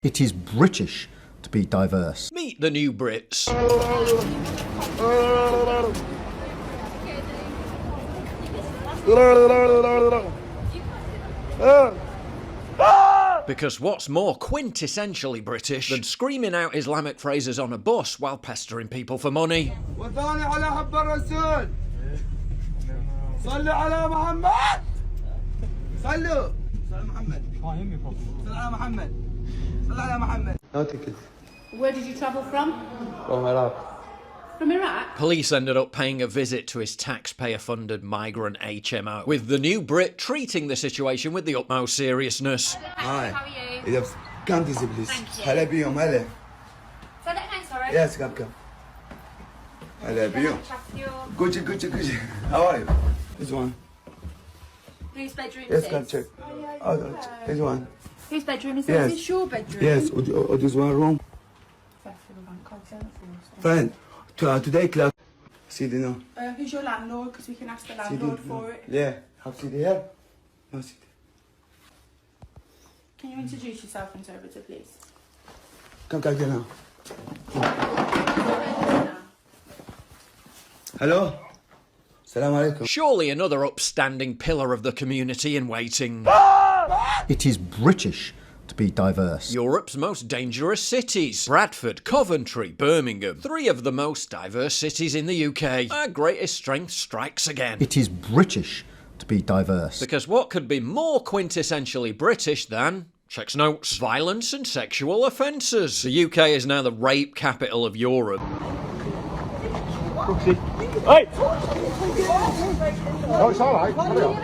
It is British to be diverse. Meet the new Brits. Because what's more quintessentially British than screaming out Islamic phrases on a bus while pestering people for money? Where did you travel from? From Iraq. From Iraq? Police ended up paying a visit to his taxpayer-funded migrant HMO, with the new Brit treating the situation with the utmost seriousness. Hi. How are you? Yes, come this please. Thank you. Hello, biyom, hello. Say that again, sorry. Yes, come. Hello, biyom. Good. How are you? This one. Whose bedroom Yes, is come this? check. Oh, this one. Whose bedroom is Yes. this? Is this your bedroom? Yes, or this one room. Friend, today class. See the no. Who's your landlord? Because we can ask the landlord for it. Yeah, have see the here. No see. Can you introduce yourself, interpreter, please? Come here now. Hello. Salam alaikum. Surely another upstanding pillar of the community in waiting. It is British to be diverse. Europe's most dangerous cities. Bradford, Coventry, Birmingham. 3 of the most diverse cities in the UK. Our greatest strength strikes again. It is British to be diverse. Because what could be more quintessentially British than, checks notes, violence and sexual offences? The UK is now the rape capital of Europe. Hey! Oh, it's all right. Carry on.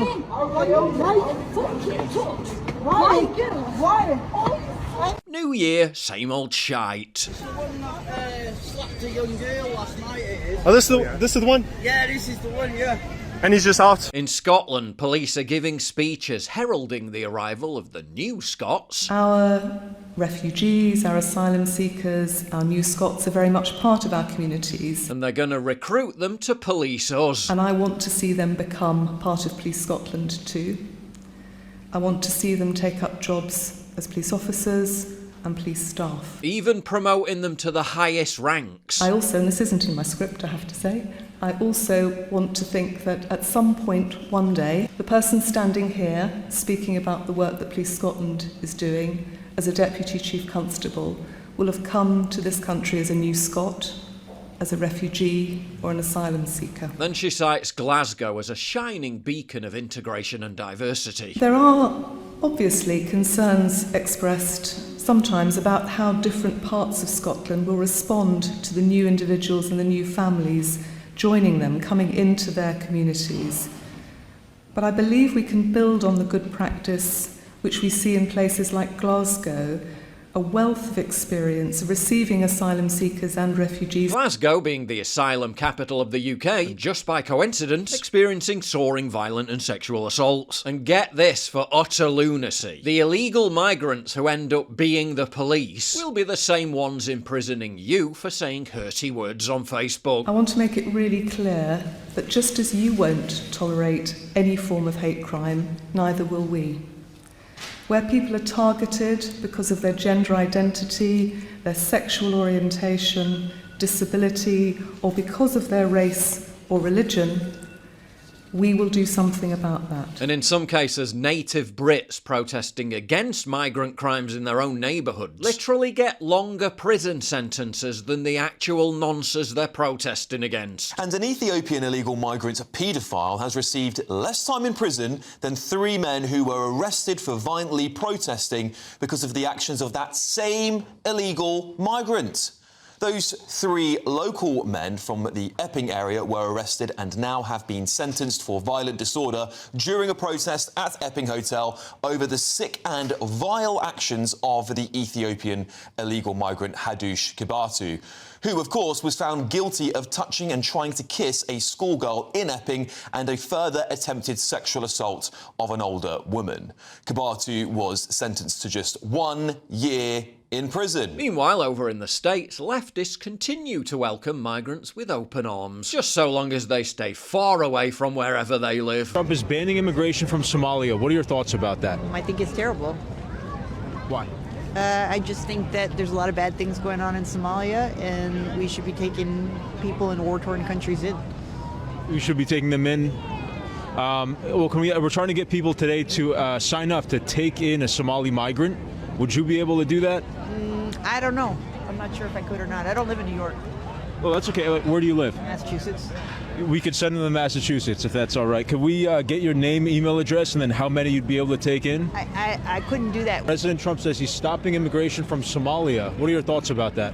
New year, same old shite. Slapped a young girl last night, it is. Oh, this is the one? Yeah, this is the one, yeah. And he's just out. In Scotland, police are giving speeches heralding the arrival of the new Scots. Our refugees, our asylum seekers, our new Scots are very much part of our communities. And they're going to recruit them to police us. And I want to see them become part of Police Scotland too. I want to see them take up jobs as police officers and police staff. Even promoting them to the highest ranks. I also, and this isn't in my script, I have to say, I also want to think that at some point one day, the person standing here speaking about the work that Police Scotland is doing as a Deputy Chief Constable will have come to this country as a new Scot, as a refugee or an asylum seeker. Then she cites Glasgow as a shining beacon of integration and diversity. There are obviously concerns expressed sometimes about how different parts of Scotland will respond to the new individuals and the new families joining them, coming into their communities. But I believe we can build on the good practice which we see in places like Glasgow, a wealth of experience of receiving asylum seekers and refugees. Glasgow being the asylum capital of the UK, and just by coincidence, experiencing soaring violent and sexual assaults. And get this for utter lunacy. The illegal migrants who end up being the police will be the same ones imprisoning you for saying hurty words on Facebook. I want to make it really clear that just as you won't tolerate any form of hate crime, neither will we. Where people are targeted because of their gender identity, their sexual orientation, disability, or because of their race or religion, we will do something about that. And in some cases, native Brits protesting against migrant crimes in their own neighbourhoods literally get longer prison sentences than the actual nonsense they're protesting against. And an Ethiopian illegal migrant paedophile has received less time in prison than 3 men who were arrested for violently protesting because of the actions of that same illegal migrant. Those 3 local men from the Epping area were arrested and now have been sentenced for violent disorder during a protest at Epping Hotel over the sick and vile actions of the Ethiopian illegal migrant Hadush Kibatu, who, of course, was found guilty of touching and trying to kiss a schoolgirl in Epping and a further attempted sexual assault of an older woman. Kibatu was sentenced to just 1 year in prison. Meanwhile, over in the States, leftists continue to welcome migrants with open arms, just so long as they stay far away from wherever they live. Trump is banning immigration from Somalia. What are your thoughts about that? I think it's terrible. Why? I just think that there's a lot of bad things going on in Somalia, and we should be taking people in war-torn countries in. We should be taking them in. We're trying to get people today to sign up to take in a Somali migrant. Would you be able to do that? I don't know. I'm not sure if I could or not. I don't live in New York. Well, that's okay. Where do you live? Massachusetts. We could send them to Massachusetts if that's all right. Could we get your name, email address, and then how many you'd be able to take in? I couldn't do that. President Trump says he's stopping immigration from Somalia. What are your thoughts about that?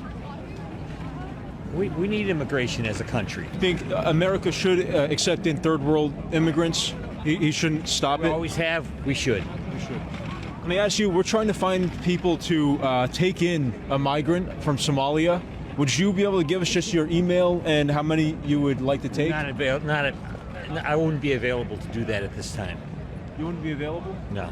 We need immigration as a country. You think America should accept in third world immigrants? He shouldn't stop it? We always have. We should. Let me ask you, we're trying to find people to take in a migrant from Somalia. Would you be able to give us just your email and how many you would like to take? I wouldn't be available to do that at this time. You wouldn't be available? No.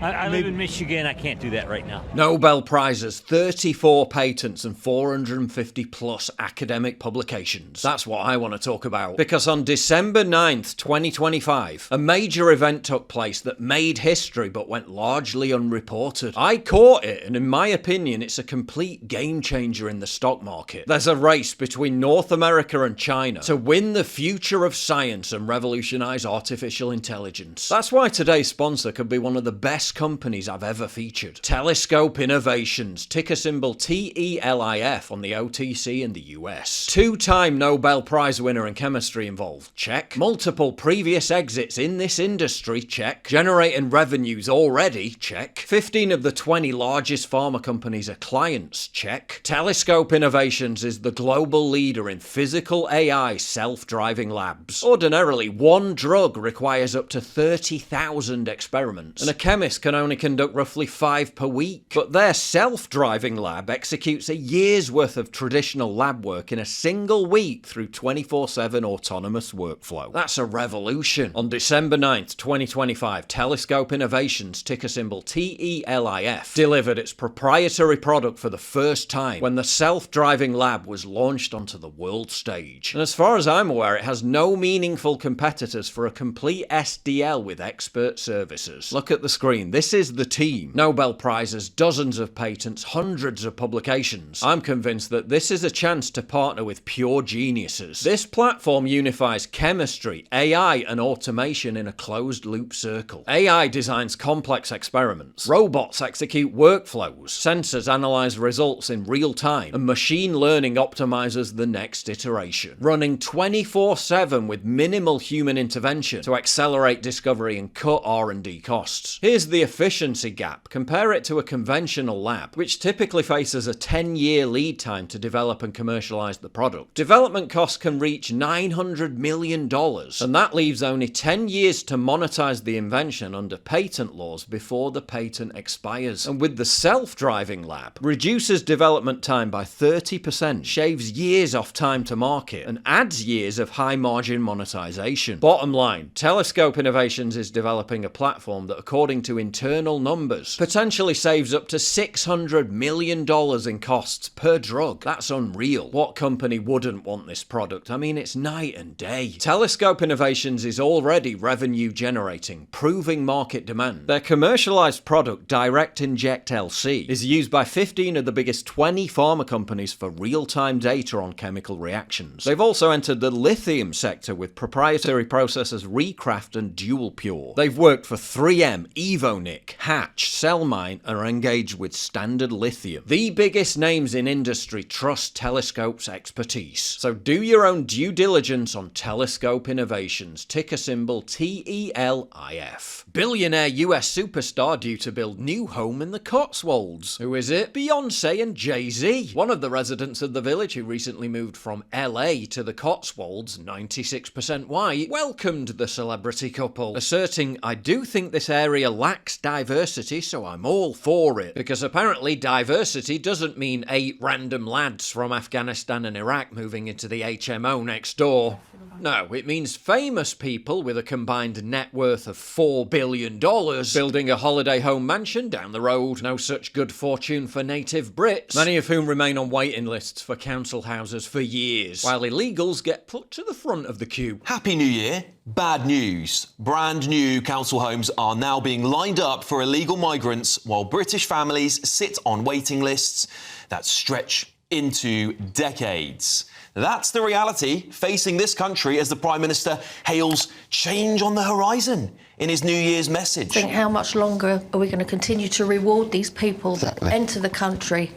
I live in Michigan. I can't do that right now. Nobel Prizes, 34 patents and 450 plus academic publications. That's what I want to talk about. Because on December 9th, 2025, a major event took place that made history but went largely unreported. I caught it, and in my opinion, it's a complete game changer in the stock market. There's a race between North America and China to win the future of science and revolutionize artificial intelligence. That's why today's sponsor could be one of the best companies I've ever featured. Telescope Innovations, ticker symbol TELIF on the OTC in the US. Two-time Nobel Prize winner in chemistry involved, check. Multiple previous exits in this industry, check. Generating revenues already, check. 15 of the 20 largest pharma companies are clients, check. Telescope Innovations is the global leader in physical AI self-driving labs. Ordinarily, one drug requires up to 30,000 experiments, and a chemist can only conduct roughly 5 per week. But their self-driving lab executes a year's worth of traditional lab work in a single week through 24/7 autonomous workflow. That's a revolution. On December 9th, 2025, Telescope Innovations, ticker symbol TELIF, delivered its proprietary product for the first time when the self-driving lab was launched onto the world stage. And as far as I'm aware, it has no meaningful competitors for a complete SDL with expert services. Look at the screen. This is the team. Nobel Prizes, dozens of patents, hundreds of publications. I'm convinced that this is a chance to partner with pure geniuses. This platform unifies chemistry, AI, and automation in a closed-loop circle. AI designs complex experiments. Robots execute workflows. Sensors analyze results in real time. And machine learning optimizes the next iteration. Running 24/7 with minimal human intervention to accelerate discovery and cut R&D costs. Here's the efficiency gap. Compare it to a conventional lab, which typically faces a 10-year lead time to develop and commercialize the product. Development costs can reach $900 million, and that leaves only 10 years to monetize the invention under patent laws before the patent expires. And with the self-driving lab, reduces development time by 30%, shaves years off time to market, and adds years of high-margin monetization. Bottom line, Telescope Innovations is developing a platform that, according to internal numbers, potentially saves up to $600 million in costs per drug. That's unreal. What company wouldn't want this product? I mean, it's night and day. Telescope Innovations is already revenue generating, proving market demand. Their commercialized product, Direct Inject LC, is used by 15 of the biggest 20 pharma companies for real-time data on chemical reactions. They've also entered the lithium sector with proprietary processors Recraft and Dual Pure. They've worked for 3M, Evonik, Hatch, Cellmine, and are engaged with Standard Lithium. The biggest names in industry trust Telescope's expertise. So do your own due diligence on Telescope Innovations, ticker symbol TELIF. Billionaire US superstar due to build new home in the Cotswolds. Who is it? Beyonce and Jay-Z. One of the residents of the village who recently moved from LA to the Cotswolds, 96% white, welcomed the celebrity couple, asserting, "I do think this area lacks diversity, so I'm all for it." Because apparently diversity doesn't mean 8 random lads from Afghanistan and Iraq moving into the HMO next door. No, it means famous people with a combined net worth of $4 billion building a holiday home mansion down the road. No such good fortune for native Brits, many of whom remain on waiting lists for council houses for years, while illegals get put to the front of the queue. Happy New Year. Bad news. Brand new council homes are now being lined up for illegal migrants while British families sit on waiting lists that stretch into decades. That's the reality facing this country as the Prime Minister hails change on the horizon in his New Year's message. I think, how much longer are we going to continue to reward these people that enter the country,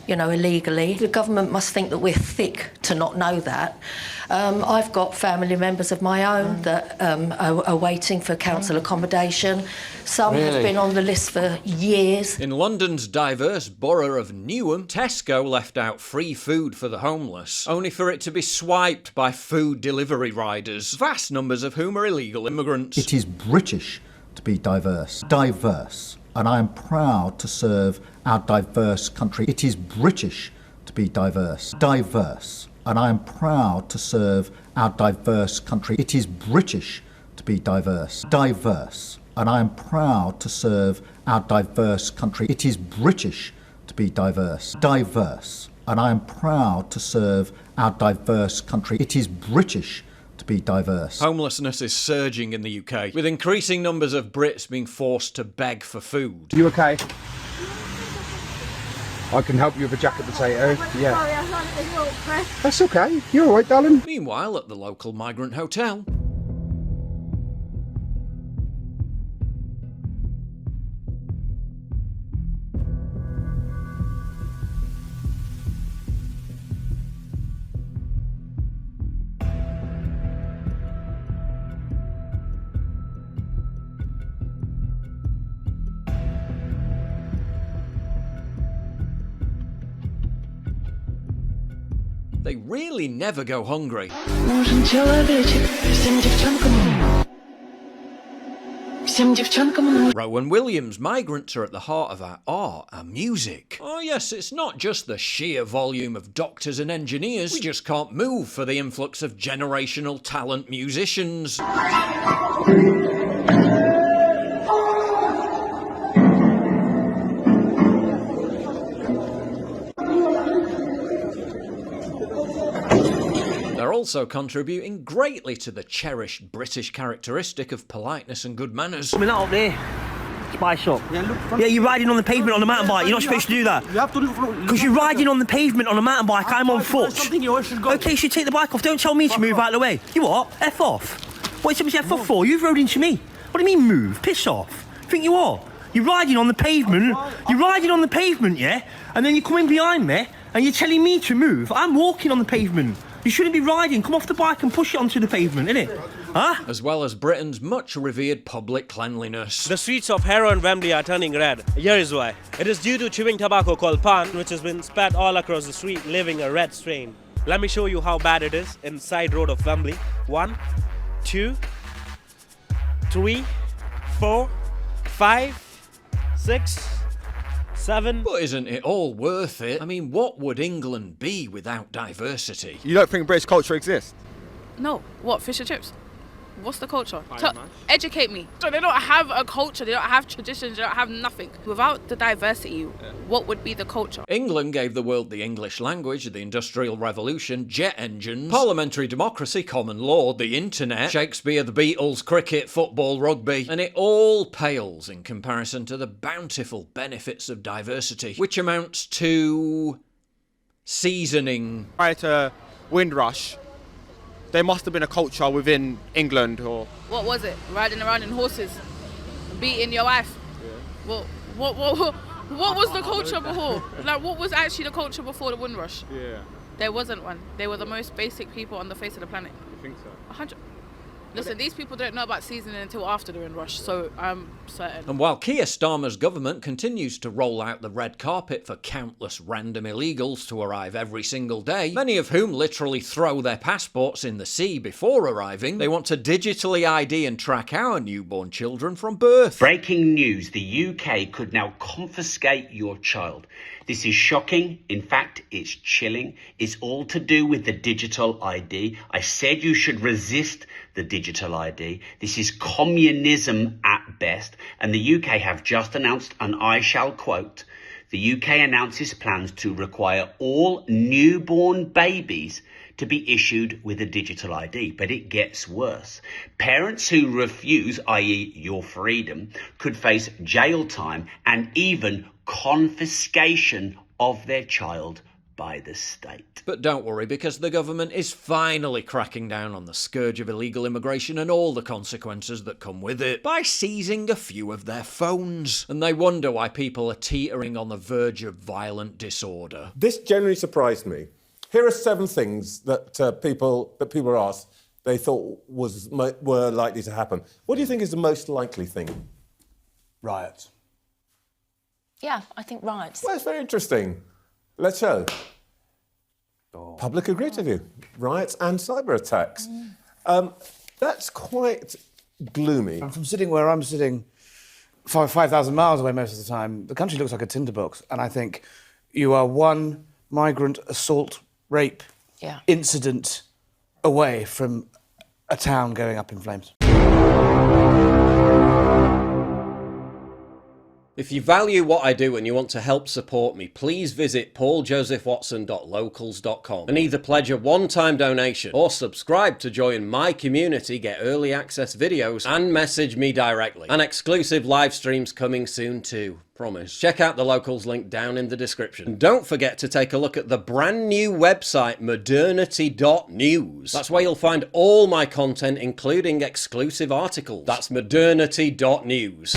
illegally? The government must think that we're thick to not know that. I've got family members of my own that are waiting for council accommodation. Some have been on the list for years. In London's diverse borough of Newham, Tesco left out free food for the homeless, only for it to be swiped by food delivery riders, vast numbers of whom are illegal immigrants. It is British to be diverse. Diverse. And I am proud to serve our diverse country. It is British to be diverse. Diverse. And I am proud to serve our diverse country. It is British to be diverse. Diverse. And I am proud to serve our diverse country. It is British to be diverse. Diverse. And I am proud to serve our diverse country. It is British to be diverse. Homelessness is surging in the UK, with increasing numbers of Brits being forced to beg for food. You okay? I can help you with a jacket potato. Yeah. Sorry, I thought it was press. That's okay. You're all right, darling. Meanwhile, at the local migrant hotel, they really never go hungry. Rowan Williams, migrants are at the heart of our art, our music. Oh yes, it's not just the sheer volume of doctors and engineers. We just can't move for the influx of generational talent musicians. They're also contributing greatly to the cherished British characteristic of politeness and good manners. Coming out up there. Spice up. Yeah, you're riding on the pavement on a mountain bike. You're not supposed to do that. You have to look. Because you're riding on the pavement on a mountain bike. I'm on foot. Something you should go. Okay, you should take the bike off. Don't tell me to move out of the way. You what? F off. What is somebody F off for? You've rode into me. What do you mean move? Piss off. Think you are? You're riding on the pavement. You're riding on the pavement, yeah? And then you're coming behind me and you're telling me to move. I'm walking on the pavement. You shouldn't be riding. Come off the bike and push it onto the pavement, innit? Huh? As well as Britain's much revered public cleanliness. The streets of Harrow and Wembley are turning red. Here is why. It is due to chewing tobacco called pan, which has been spat all across the street, leaving a red stain. Let me show you how bad it is in side road of Wembley. 1, 2, 3, 4, 5, 6, 7. But isn't it all worth it? I mean, what would England be without diversity? You don't think British culture exists? No. What, fish and chips? What's the culture? Educate me. So they don't have a culture, they don't have traditions, they don't have nothing. Without the diversity, what would be the culture? England gave the world the English language, the Industrial Revolution, jet engines, parliamentary democracy, common law, the internet, Shakespeare, the Beatles, cricket, football, rugby, and it all pales in comparison to the bountiful benefits of diversity, which amounts to seasoning. Prior to Windrush, there must have been a culture within England, or... What was it? Riding around in horses? Beating your wife? Yeah. What was the culture before? Like, what was actually the culture before the Windrush? Yeah. There wasn't one. They were the most basic people on the face of the planet. You think so? 100. Listen, these people don't know about seasoning until after the Windrush, so I'm certain. And while Keir Starmer's government continues to roll out the red carpet for countless random illegals to arrive every single day, many of whom literally throw their passports in the sea before arriving, they want to digitally ID and track our newborn children from birth. Breaking news, the UK could now confiscate your child. This is shocking. In fact, it's chilling. It's all to do with the digital ID. I said you should resist the digital ID. This is communism at best. And the UK have just announced, and I shall quote, the UK announces plans to require all newborn babies to be issued with a digital ID. But it gets worse. Parents who refuse, i.e. your freedom, could face jail time and even confiscation of their child by the state. But don't worry, because the government is finally cracking down on the scourge of illegal immigration and all the consequences that come with it by seizing a few of their phones. And they wonder why people are teetering on the verge of violent disorder. This generally surprised me. Here are 7 things that people were asked they thought were likely to happen. What do you think is the most likely thing? Riots. Yeah, I think riots. Well, it's very interesting. Let's show. Public agreed with you. Riots and cyber attacks. That's quite gloomy. From sitting where I'm sitting 5,000 miles away most of the time, the country looks like a tinderbox, and I think you are one migrant assault rape incident away from a town going up in flames. If you value what I do and you want to help support me, please visit pauljosephwatson.locals.com and either pledge a one-time donation or subscribe to join my community, get early access videos and message me directly. And exclusive live streams coming soon too. Promise. Check out the Locals link down in the description. And don't forget to take a look at the brand new website modernity.news. That's where you'll find all my content, including exclusive articles. That's modernity.news.